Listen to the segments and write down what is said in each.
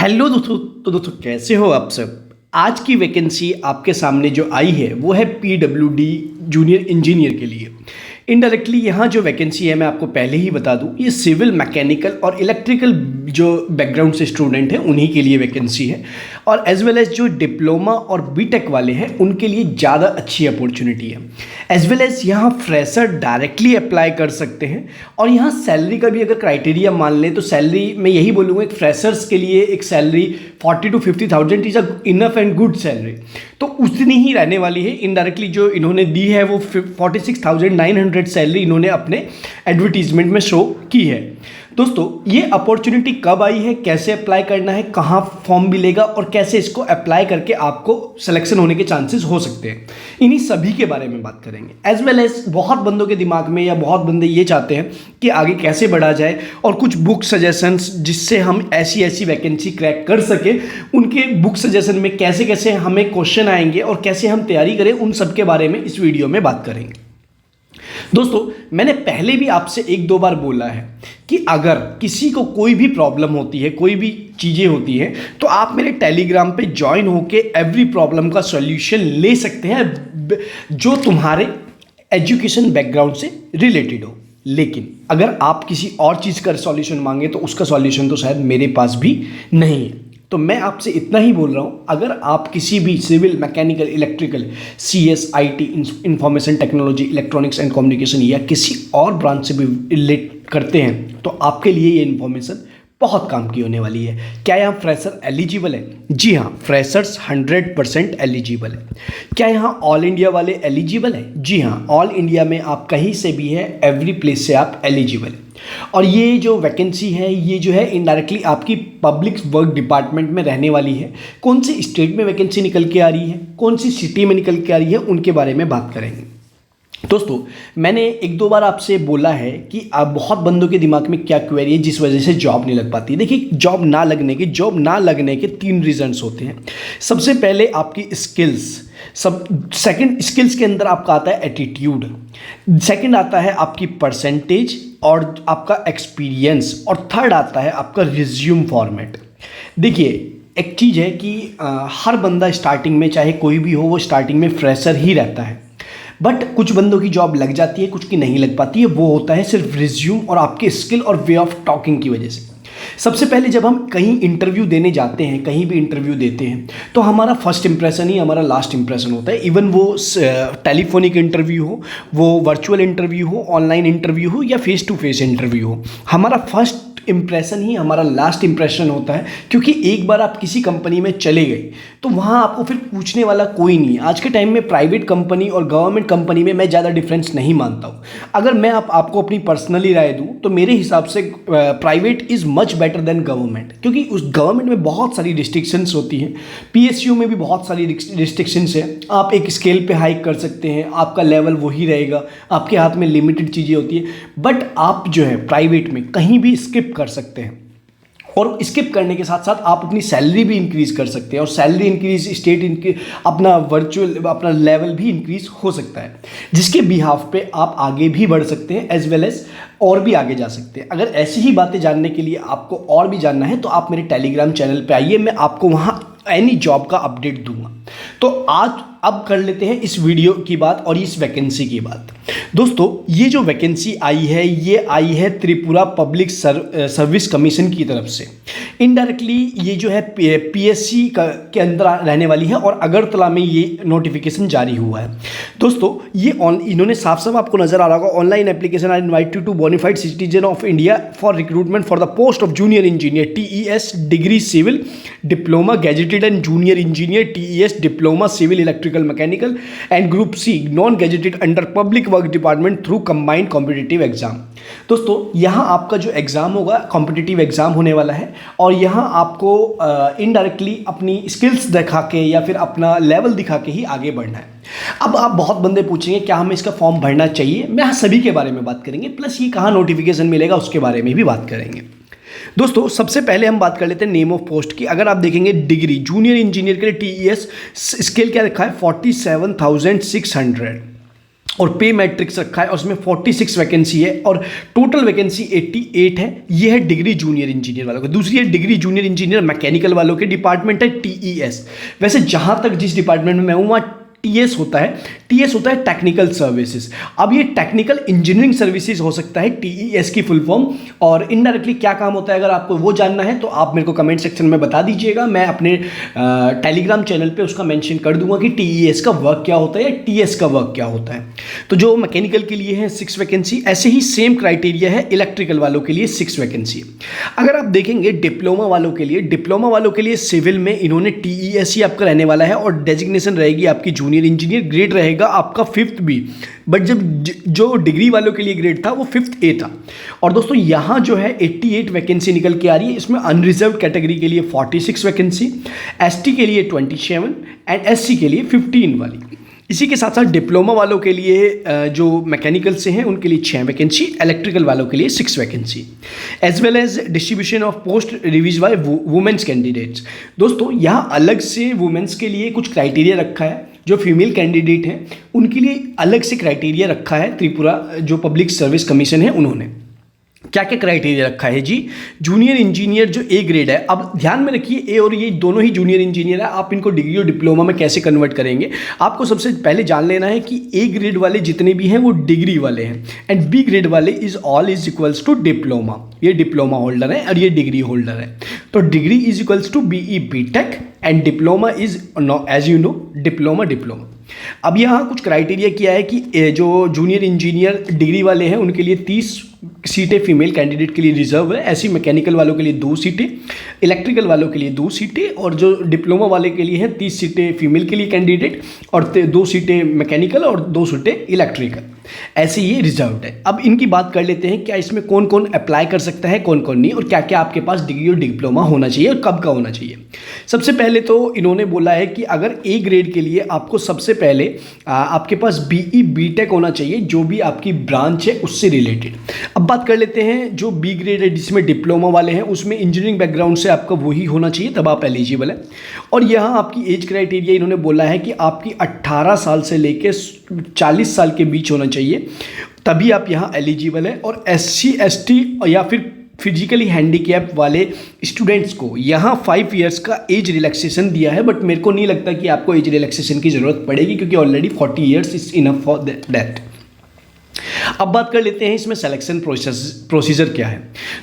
Hello दोस्तों। तो दोस्तों कैसे हो आप सब। आज की वैकेंसी आपके सामने जो आई है वो है PWD जूनियर इंजीनियर के लिए। इनडायरेक्टली यहाँ जो वैकेंसी है मैं आपको पहले ही बता दूँ, ये सिविल मैकेनिकल और इलेक्ट्रिकल जो बैकग्राउंड से स्टूडेंट हैं उन्हीं के लिए वैकेंसी है, और एज वेल एज जो डिप्लोमा और बीटेक वाले हैं उनके लिए ज़्यादा अच्छी अपॉर्चुनिटी है। एज वेल एज यहाँ फ्रेशर डायरेक्टली अप्लाई कर सकते हैं, और यहाँ सैलरी का भी अगर क्राइटेरिया मान लें तो सैलरी मैं यही बोलूँगा, एक फ्रेशर्स के लिए एक salary 40 to 50,000 is a enough and good salary, तो उतनी ही रहने वाली है। इनडायरेक्टली जो इन्होंने दी है वो 46,900 सैलरी इन्होंने अपने एडवर्टीजमेंट में शो की है। दोस्तों ये अपॉर्चुनिटी कब आई है, कैसे अप्लाई करना है, कहाँ फॉर्म मिलेगा और कैसे इसको अप्लाई करके आपको सिलेक्शन होने के चांसेस हो सकते हैं, इन्हीं सभी के बारे में बात करेंगे। एज वेल एज बहुत बंदों के दिमाग में या बहुत बंदे ये चाहते हैं कि आगे कैसे बढ़ा जाए, और कुछ बुक सजेशंस जिससे हम ऐसी ऐसी वैकेंसी क्रैक कर सके, उनके बुक सजेशन में कैसे कैसे हमें क्वेश्चन आएंगे और कैसे हम तैयारी करें, उन सब के बारे में इस वीडियो में बात करेंगे। दोस्तों मैंने पहले भी आपसे एक दो बार बोला है कि अगर किसी को कोई भी प्रॉब्लम होती है, कोई भी चीज़ें होती हैं, तो आप मेरे टेलीग्राम पे ज्वाइन होके एवरी प्रॉब्लम का सॉल्यूशन ले सकते हैं जो तुम्हारे एजुकेशन बैकग्राउंड से रिलेटेड हो। लेकिन अगर आप किसी और चीज़ का सॉल्यूशन मांगे तो उसका सॉल्यूशन तो शायद मेरे पास भी नहीं है। तो मैं आपसे इतना ही बोल रहा हूँ, अगर आप किसी भी civil mechanical electrical CS IT information technology electronics and communication या किसी और ब्रांच से भी रिलेट करते हैं तो आपके लिए ये इन्फॉर्मेशन बहुत काम की होने वाली है। क्या यहाँ फ्रेशर एलिजिबल है? जी हाँ, फ्रेशर्स 100% एलिजिबल है। क्या यहाँ ऑल इंडिया वाले एलिजिबल है? जी हाँ, ऑल इंडिया में आप कहीं से भी है, एवरी प्लेस से आप एलिजिबल है। और ये जो वैकेंसी है ये जो है इनडायरेक्टली आपकी पब्लिक वर्क डिपार्टमेंट में रहने वाली है। कौन सी स्टेट में वैकेंसी निकल के आ रही है, कौन सी सिटी में निकल के आ रही है, उनके बारे में बात करेंगे। दोस्तों मैंने एक दो बार आपसे बोला है कि आप बहुत बंदों के दिमाग में क्या क्वेरी है जिस वजह से जॉब नहीं लग पाती। देखिए जॉब ना लगने के 3 रीजंस होते हैं। सबसे पहले आपकी स्किल्स, सेकंड स्किल्स के अंदर आपका आता है एटीट्यूड, सेकंड आता है आपकी परसेंटेज और आपका एक्सपीरियंस, और थर्ड आता है आपका रिज्यूम फॉर्मेट। देखिए एक चीज़ है कि हर बंदा स्टार्टिंग में, चाहे कोई भी हो, वो स्टार्टिंग में फ्रेशर ही रहता है, बट कुछ बंदों की जॉब लग जाती है, कुछ की नहीं लग पाती है। वो होता है सिर्फ रिज्यूम और आपके स्किल और वे ऑफ टॉकिंग की वजह से। सबसे पहले जब हम कहीं इंटरव्यू देने जाते हैं, कहीं भी इंटरव्यू देते हैं, तो हमारा फर्स्ट इंप्रेशन ही हमारा लास्ट इंप्रेशन होता है। इवन वो टेलीफोनिक इंटरव्यू हो, वो वर्चुअल इंटरव्यू हो, ऑनलाइन इंटरव्यू हो या फेस टू फेस इंटरव्यू हो, हमारा फर्स्ट इंप्रेशन ही हमारा लास्ट इंप्रेशन होता है। क्योंकि एक बार आप किसी कंपनी में चले गए तो वहाँ आपको फिर पूछने वाला कोई नहीं है। आज के टाइम में प्राइवेट कंपनी और गवर्नमेंट कंपनी में मैं ज़्यादा डिफरेंस नहीं मानता हूँ। अगर मैं आपको अपनी पर्सनली राय दूँ तो मेरे हिसाब से private is much better than government, क्योंकि उस गवर्नमेंट में बहुत सारी रिस्ट्रिक्शंस होती हैं, PSU में भी बहुत सारी रिस्ट्रिक्शंस है। आप एक स्केल पे हाइक कर सकते हैं, आपका लेवल वही रहेगा, आपके हाथ में लिमिटेड चीज़ें होती है, बट आप जो है प्राइवेट में कहीं भी स्किप कर सकते हैं, और स्किप करने के साथ साथ आप अपनी सैलरी भी इंक्रीज कर सकते हैं, और सैलरी इंक्रीज स्टेट अपना वर्चुअल अपना लेवल भी इंक्रीज हो सकता है, जिसके बिहाफ पे आप आगे भी बढ़ सकते हैं एज वेल एज और भी आगे जा सकते हैं। अगर ऐसी ही बातें जानने के लिए आपको और भी जानना है तो आप मेरे टेलीग्राम चैनल पे आइए, मैं आपको वहाँ एनी जॉब का अपडेट दूंगा। तो आज अब कर लेते हैं इस वीडियो की बात और इस वैकेंसी की बात। दोस्तों ये जो वैकेंसी आई है ये आई है त्रिपुरा पब्लिक सर्विस कमीशन की तरफ से। इनडायरेक्टली ये जो है PSC के अंदर रहने वाली है, और अगरतला में ये नोटिफिकेशन जारी हुआ है। दोस्तों ये इन्होंने साफ साफ आपको नजर आ रहा होगा, online application are invited to bona fide citizen of India for recruitment for the post of junior engineer TES degree civil diploma gazetted and junior engineer TES diploma civil electrical mechanical and group C non gazetted under public work department through combined competitive exam. दोस्तों यहाँ आपका जो exam होगा competitive exam होने वाला है, और यहाँ आपको इनडायरेक्टली अपनी स्किल्स दिखा के या फिर अपना लेवल दिखा के ही आगे बढ़ना है। अब आप बहुत बंदे पूछेंगे क्या हमें इसका फॉर्म भरना चाहिए, मैं यहाँ सभी के बारे में बात करेंगे, प्लस ये कहाँ नोटिफिकेशन मिलेगा उसके बारे में भी बात करेंगे। दोस्तों सबसे पहले हम बात कर लेते हैं नेम ऑफ पोस्ट की। अगर आप देखेंगे डिग्री जूनियर इंजीनियर के लिए TES स्केल क्या रखा है 47,600, और पे मैट्रिक्स रखा है और उसमें 46 वैकेंसी है और टोटल वैकेंसी 88 है। ये है डिग्री जूनियर इंजीनियर वालों को। दूसरी है डिग्री जूनियर इंजीनियर मैकेनिकल वालों के, डिपार्टमेंट है टीईएस। वैसे जहाँ तक जिस डिपार्टमेंट में मैं हूँ वहाँ टीएस होता है टेक्निकल सर्विसेज। अब ये टेक्निकल इंजीनियरिंग सर्विसेज हो सकता है टीईएस की फुल फॉर्म। और इनडायरेक्टली क्या काम होता है अगर आपको वो जानना है तो आप मेरे को कमेंट सेक्शन में बता दीजिएगा, मैं अपने टेलीग्राम चैनल पे उसका मेंशन कर दूंगा कि टीईएस का वर्क क्या होता है या टीएस का वर्क क्या होता है। तो जो मैकेनिकल के लिए है 6 वैकेंसी, ऐसे ही सेम क्राइटेरिया है इलेक्ट्रिकल वालों के लिए 6 वैकेंसी। अगर आप देखेंगे डिप्लोमा वालों के लिए सिविल में इन्होंने टीईएस ही आपका रहने वाला है और डेजिग्नेशन रहेगी आपकी जूनियर इंजीनियर, ग्रेड रहेगा आपका 5th बी। बट जब जो डिग्री वालों के लिए ग्रेड था वो 5th ए था। और दोस्तों यहाँ जो है 88 वैकेंसी निकल के आ रही है। इसमें अनरिजर्व कैटेगरी के लिए 46 वैकेंसी, एसटी के लिए 27 एंड एससी के लिए 15 वाली। इसी के साथ साथ डिप्लोमा वालों के लिए जो मैकेनिकल से हैं उनके लिए 6 वैकेंसी, इलेक्ट्रिकल वालों के लिए 6 vacancy, as well as distribution of post revised by women's candidates. दोस्तों यहाँ अलग से वुमेन्स के लिए कुछ क्राइटेरिया रखा है। जो फीमेल कैंडिडेट हैं उनके लिए अलग से क्राइटेरिया रखा है। त्रिपुरा जो पब्लिक सर्विस कमीशन है उन्होंने क्या क्या क्राइटेरिया रखा है जी। जूनियर इंजीनियर जो ए ग्रेड है, अब ध्यान में रखिए ए और ये दोनों ही जूनियर इंजीनियर है, आप इनको डिग्री और डिप्लोमा में कैसे कन्वर्ट करेंगे आपको सबसे पहले जान लेना है कि ए ग्रेड वाले जितने भी हैं वो डिग्री वाले हैं एंड बी ग्रेड वाले इज इक्वल्स टू डिप्लोमा। ये डिप्लोमा होल्डर है और ये डिग्री होल्डर है। तो degree is equals to BE BTech and diploma is as you know diploma. अब यहाँ कुछ क्राइटेरिया किया है कि जो जूनियर इंजीनियर डिग्री वाले हैं उनके लिए 30 सीटें फीमेल कैंडिडेट के लिए रिजर्व है। ऐसी मैकेनिकल वालों के लिए 2 सीटें, इलेक्ट्रिकल वालों के लिए 2 सीटें और जो डिप्लोमा वाले के लिए हैं 30 सीटें फीमेल के लिए कैंडिडेट और 2 सीटें मैकेनिकल और 2 सीटें इलेक्ट्रिकल। ऐसे ये रिजर्व्ड है। अब इनकी बात कर लेते हैं क्या इसमें कौन कौन अप्लाई कर सकता है, कौन कौन नहीं, और क्या क्या आपके पास डिग्री और डिप्लोमा होना चाहिए और कब का होना चाहिए। सबसे पहले तो इन्होंने बोला है कि अगर ए ग्रेड के लिए आपको सबसे पहले आपके पास बीई बीटेक होना चाहिए, जो भी आपकी ब्रांच है उससे रिलेटेड। अब बात कर लेते हैं जो बी ग्रेड है जिसमें डिप्लोमा वाले हैं उसमें इंजीनियरिंग बैकग्राउंड से आपका वही होना चाहिए, तब आप एलिजिबल है। और यहाँ आपकी एज क्राइटेरिया इन्होंने बोला है कि आपकी 18 साल से लेकर 40 साल के बीच होना चाहिए, तभी आप यहाँ एलिजिबल है। और SC ST या फिर फिजिकली हैंडीकैप वाले स्टूडेंट्स को यहाँ 5 इयर्स का एज रिलैक्सेशन दिया है, बट मेरे को नहीं लगता कि आपको एज रिलैक्सेशन की ज़रूरत पड़ेगी क्योंकि already 40 years is enough for that. अब बात कर लेते हैं इसमें सिलेक्शन प्रोसीजर क्या है।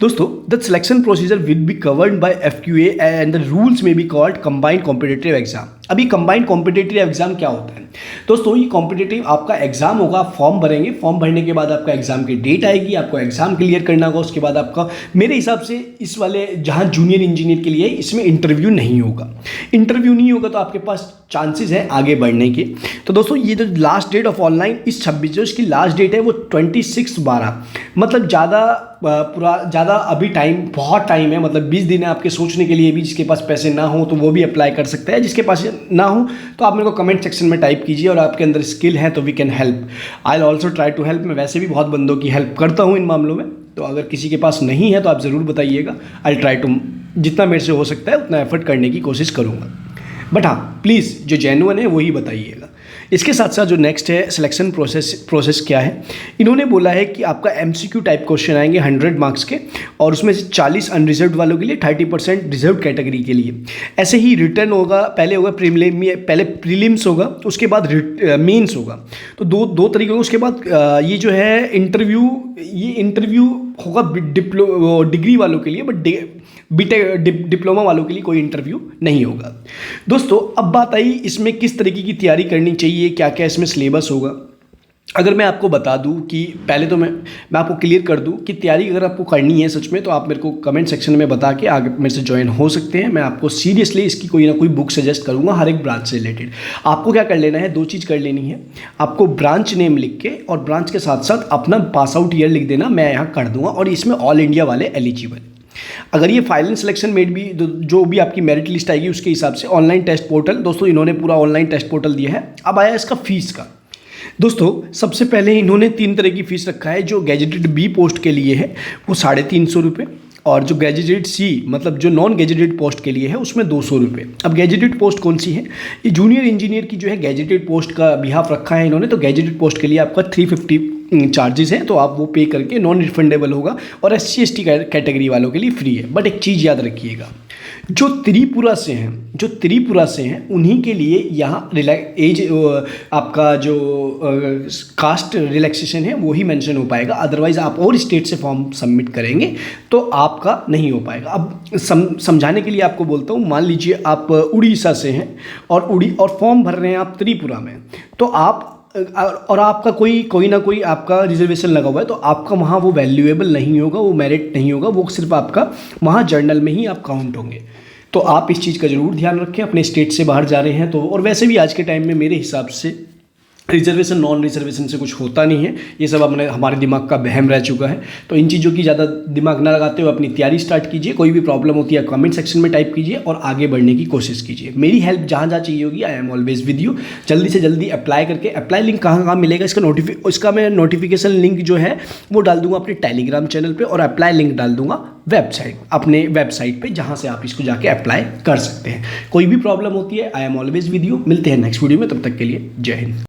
दोस्तों the selection procedure will be covered by FQA and the rules may be called combined competitive exam. अभी कंबाइंड कॉम्पिटिटिव एग्जाम क्या होता है दोस्तों? ये कॉम्पिटिटिव आपका एग्जाम होगा, फॉर्म भरेंगे, फॉर्म भरने के बाद आपका एग्जाम की डेट आएगी, आपको एग्जाम क्लियर करना होगा। उसके बाद आपका मेरे हिसाब से इस वाले जहाँ जूनियर इंजीनियर के लिए इसमें इंटरव्यू नहीं होगा। इंटरव्यू नहीं होगा तो आपके पास चांसेस है आगे बढ़ने के। तो दोस्तों ये जो लास्ट डेट ऑफ ऑनलाइन इस 26 जो इसकी लास्ट डेट है वो 26/12, मतलब ज़्यादा अभी टाइम बहुत टाइम है, मतलब 20 दिन है आपके सोचने के लिए भी। जिसके पास पैसे ना हो तो वो भी अप्लाई कर सकता है, जिसके पास ना हो तो आप मेरे को कमेंट सेक्शन में टाइप कीजिए और आपके अंदर स्किल है तो we can help. I also try to help. मैं वैसे भी बहुत बंदों की हेल्प करता हूँ इन मामलों में, तो अगर किसी के पास नहीं है तो आप ज़रूर बताइएगा। आई ट्राई टू जितना मेरे से हो सकता है उतना एफर्ट करने की कोशिश करूँगा, बट हाँ प्लीज़ जो जेन्युइन है वही बताइएगा। इसके साथ साथ जो नेक्स्ट है सिलेक्शन प्रोसेस क्या है, इन्होंने बोला है कि आपका MCQ टाइप क्वेश्चन आएंगे 100 मार्क्स के, और उसमें से 40 अनरिजर्व्ड वालों के लिए, 30% रिजर्व कैटेगरी के लिए। ऐसे ही रिटर्न होगा, पहले होगा पहले प्रीलिम्स होगा, उसके बाद मेंस होगा। तो दो तरीके होगा। उसके बाद ये जो है इंटरव्यू होगा डिग्री वालों के लिए, बट डिप्लोमा वालों के लिए कोई इंटरव्यू नहीं होगा। दोस्तों अब बात आई इसमें किस तरीके की तैयारी करनी चाहिए, क्या क्या इसमें सिलेबस होगा। अगर मैं आपको बता दूं कि पहले तो मैं आपको क्लियर कर दूं कि तैयारी अगर आपको करनी है सच में, तो आप मेरे को कमेंट सेक्शन में बता के आगे मेरे से ज्वाइन हो सकते हैं। मैं आपको सीरियसली इसकी कोई ना कोई बुक सजेस्ट करूंगा हर एक ब्रांच से रिलेटेड। आपको क्या कर लेना है, 2 चीज़ कर लेनी है। आपको ब्रांच नेम लिख के और ब्रांच के साथ साथ अपना पास आउट ईयर लिख देना, मैं यहाँ कर दूँगा। और इसमें ऑल इंडिया वाले एलिजिबल। अगर ये फाइनल सिलेक्शन मेड भी जो भी आपकी मेरिट लिस्ट आएगी उसके हिसाब से ऑनलाइन टेस्ट पोर्टल, दोस्तों इन्होंने पूरा ऑनलाइन टेस्ट पोर्टल दिया है। अब आया इसका फीस का। दोस्तों सबसे पहले इन्होंने 3 तरह की फ़ीस रखा है। जो गैजेटेड B पोस्ट के लिए है वो 350 रुपये, और जो गैजेटेड सी मतलब जो नॉन गैजेटेड पोस्ट के लिए है उसमें 200 रुपये। अब गैजेटेड पोस्ट कौन सी है? ये जूनियर इंजीनियर की जो है गैजेटेड पोस्ट का बिहाफ रखा है इन्होंने, तो गैजेटेड पोस्ट के लिए आपका 350 चार्जेस हैं, तो आप वो पे करके नॉन रिफंडेबल होगा और SC/ST कैटेगरी वालों के लिए फ्री है। बट एक चीज़ याद रखिएगा, जो त्रिपुरा से हैं उन्हीं के लिए यहाँ एज आपका जो कास्ट रिलैक्सेशन है वो ही मेंशन हो पाएगा, अदरवाइज आप और स्टेट से फॉर्म सबमिट करेंगे तो आपका नहीं हो पाएगा। अब समझाने के लिए आपको बोलता हूँ, मान लीजिए आप उड़ीसा से हैं और फॉर्म भर रहे हैं आप त्रिपुरा में, तो आप और आपका कोई ना कोई आपका रिजर्वेशन लगा हुआ है, तो आपका वहाँ वो वैल्यूएबल नहीं होगा, वो मेरिट नहीं होगा, वो सिर्फ आपका वहाँ जर्नल में ही आप काउंट होंगे। तो आप इस चीज़ का ज़रूर ध्यान रखें, अपने स्टेट से बाहर जा रहे हैं तो। और वैसे भी आज के टाइम में मेरे हिसाब से रिजर्वेशन नॉन रिजर्वेशन से कुछ होता नहीं है, ये सब अपने हमारे दिमाग का वहम रह चुका है। तो इन चीज़ों की ज़्यादा दिमाग ना लगाते हुए अपनी तैयारी स्टार्ट कीजिए। कोई भी प्रॉब्लम होती है कमेंट सेक्शन में टाइप कीजिए और आगे बढ़ने की कोशिश कीजिए। मेरी हेल्प जहाँ जहाँ चाहिए होगी, I am always with you. जल्दी से जल्दी अप्लाई करके, अप्लाई लिंक कहाँ मिलेगा इसका मैं नोटिफिकेशन लिंक जो है वो डाल दूंगा अपने टेलीग्राम चैनल पर, और अप्लाई लिंक डाल दूंगा अपने वेबसाइट पे, जहाँ से आप इसको जाके अप्लाई कर सकते हैं। कोई भी प्रॉब्लम होती है, I am always with you. मिलते हैं नेक्स्ट वीडियो में, तब तक के लिए जय हिंद।